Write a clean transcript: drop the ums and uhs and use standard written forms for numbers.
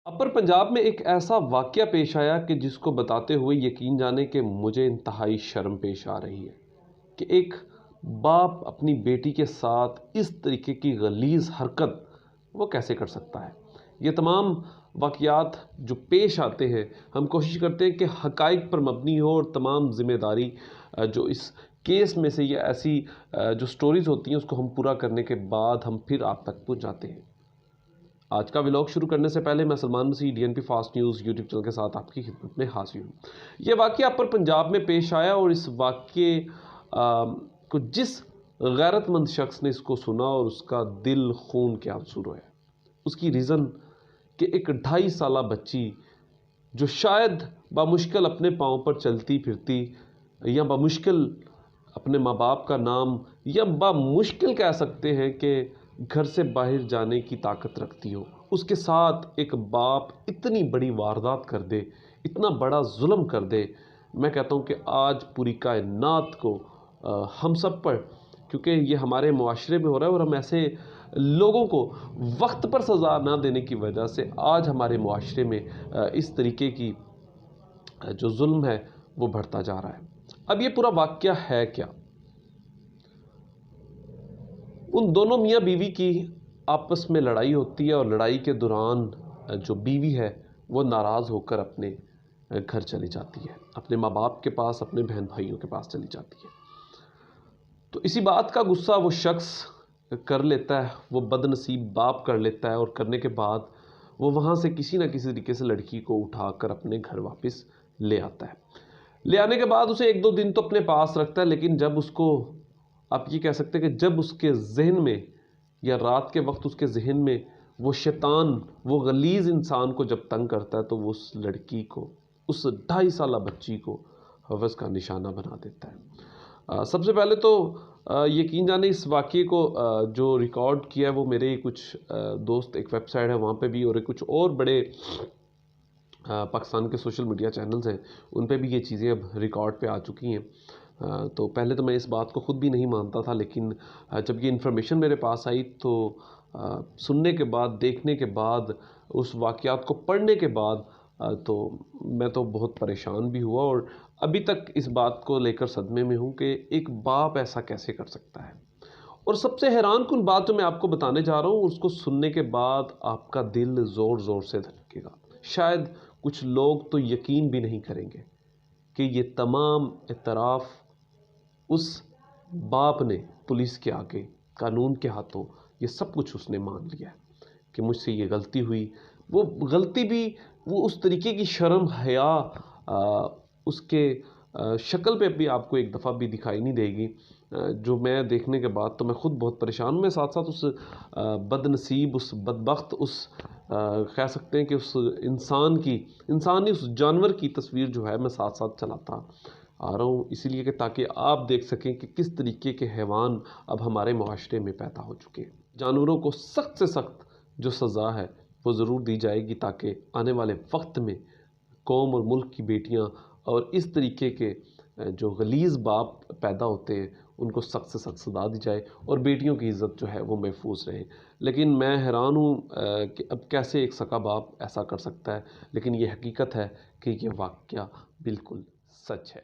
अपर पंजाब में एक ऐसा वाक़या पेश आया कि जिसको बताते हुए यकीन जाने कि मुझे इंतहाई शर्म पेश आ रही है कि एक बाप अपनी बेटी के साथ इस तरीके की गलीज़ हरकत वो कैसे कर सकता है। ये तमाम वाक़यात जो पेश आते हैं, हम कोशिश करते हैं कि हक़ाइक़ पर मबनी हो और तमाम ज़िम्मेदारी जो इस केस में से या ऐसी जो स्टोरीज़ होती हैं उसको हम पूरा करने के बाद हम फिर आप तक पहुँचाते हैं। आज का व्लॉग शुरू करने से पहले मैं सलमान मसीह DNP fast news YouTube channel के साथ आपकी खिदमत में हाजिर हूँ। ये वाक़या अपर पंजाब में पेश आया और इस वाक़ये को जिस गैरतमंद शख्स ने इसको सुना और उसका दिल खून के आंसू रोए, उसकी रीज़न कि एक 2.5 साला बच्ची जो शायद बामुश्किल अपने पाँव पर चलती फिरती या बामुश्किल अपने माँ बाप का नाम या बामुश्किल कह सकते हैं कि घर से बाहर जाने की ताकत रखती हो, उसके साथ एक बाप इतनी बड़ी वारदात कर दे, इतना बड़ा जुल्म कर दे। मैं कहता हूँ कि आज पूरी कायनात को हम सब पर, क्योंकि ये हमारे मुआशरे में हो रहा है और हम ऐसे लोगों को वक्त पर सज़ा ना देने की वजह से आज हमारे मुआशरे में इस तरीके की जो जुल्म है वो बढ़ता जा रहा है। अब ये पूरा वाक़या है क्या? उन दोनों मियाँ बीवी की आपस में लड़ाई होती है और लड़ाई के दौरान जो बीवी है वो नाराज़ होकर अपने घर चली जाती है, अपने माँ बाप के पास, अपने बहन भाइयों के पास चली जाती है। तो इसी बात का गुस्सा वो शख्स कर लेता है, वो बदनसीब बाप कर लेता है और करने के बाद वो वहाँ से किसी न किसी तरीके से लड़की को उठाकर अपने घर वापस ले आता है। ले आने के बाद उसे 1-2 दिन तो अपने पास रखता है, लेकिन जब उसको, आप ये कह सकते हैं कि जब उसके जहन में या रात के वक्त उसके जहन में वो शैतान, वो गलीज़ इंसान को जब तंग करता है तो वो उस लड़की को, उस 2.5 साला बच्ची को हवस का निशाना बना देता है। सबसे पहले तो यकीन जाने इस वाक़ये को जो रिकॉर्ड किया है वो मेरे कुछ दोस्त, एक वेबसाइट है वहाँ पे भी, और कुछ और बड़े पाकिस्तान के सोशल मीडिया चैनल्स हैं उन पे भी ये चीज़ें अब रिकॉर्ड पे आ चुकी हैं। तो पहले तो मैं इस बात को ख़ुद भी नहीं मानता था, लेकिन जब ये इन्फॉर्मेशन मेरे पास आई तो सुनने के बाद, देखने के बाद, उस वाक़यात को पढ़ने के बाद तो मैं तो बहुत परेशान भी हुआ और अभी तक इस बात को लेकर सदमे में हूँ कि एक बाप ऐसा कैसे कर सकता है। और सबसे हैरानकुन बात जो मैं आपको बताने जा रहा हूँ, उसको सुनने के बाद आपका दिल ज़ोर ज़ोर से धड़केगा। शायद कुछ लोग तो यकीन भी नहीं करेंगे कि ये तमाम इतराफ़ उस बाप ने पुलिस के आगे, कानून के हाथों, ये सब कुछ उसने मान लिया है कि मुझसे ये गलती हुई। वो गलती भी वो उस तरीके की शर्म हया उसके शक्ल पे भी आपको एक दफ़ा भी दिखाई नहीं देगी, जो मैं देखने के बाद तो मैं ख़ुद बहुत परेशान हूँ। मैं साथ साथ उस बदनसीब, उस बदबख्त, उस कह सकते हैं कि उस इंसानी उस जानवर की तस्वीर जो है मैं साथ साथ चलाता आ रहा हूँ, इसीलिए कि ताकि आप देख सकें कि किस तरीके के हैवान अब हमारे मुआशरे में पैदा हो चुके हैं। जानवरों को सख्त से सख्त जो सज़ा है वो ज़रूर दी जाएगी, ताकि आने वाले वक्त में कौम और मुल्क की बेटियां और इस तरीके के जो गलीज़ बाप पैदा होते हैं उनको सख्त से सख्त सज़ा दी जाए और बेटियों की इज़्ज़त जो है वो महफूज रहे। लेकिन मैं हैरान हूँ कि अब कैसे एक सका बाप ऐसा कर सकता है, लेकिन ये हकीकत है कि ये वाक़या बिल्कुल सच है।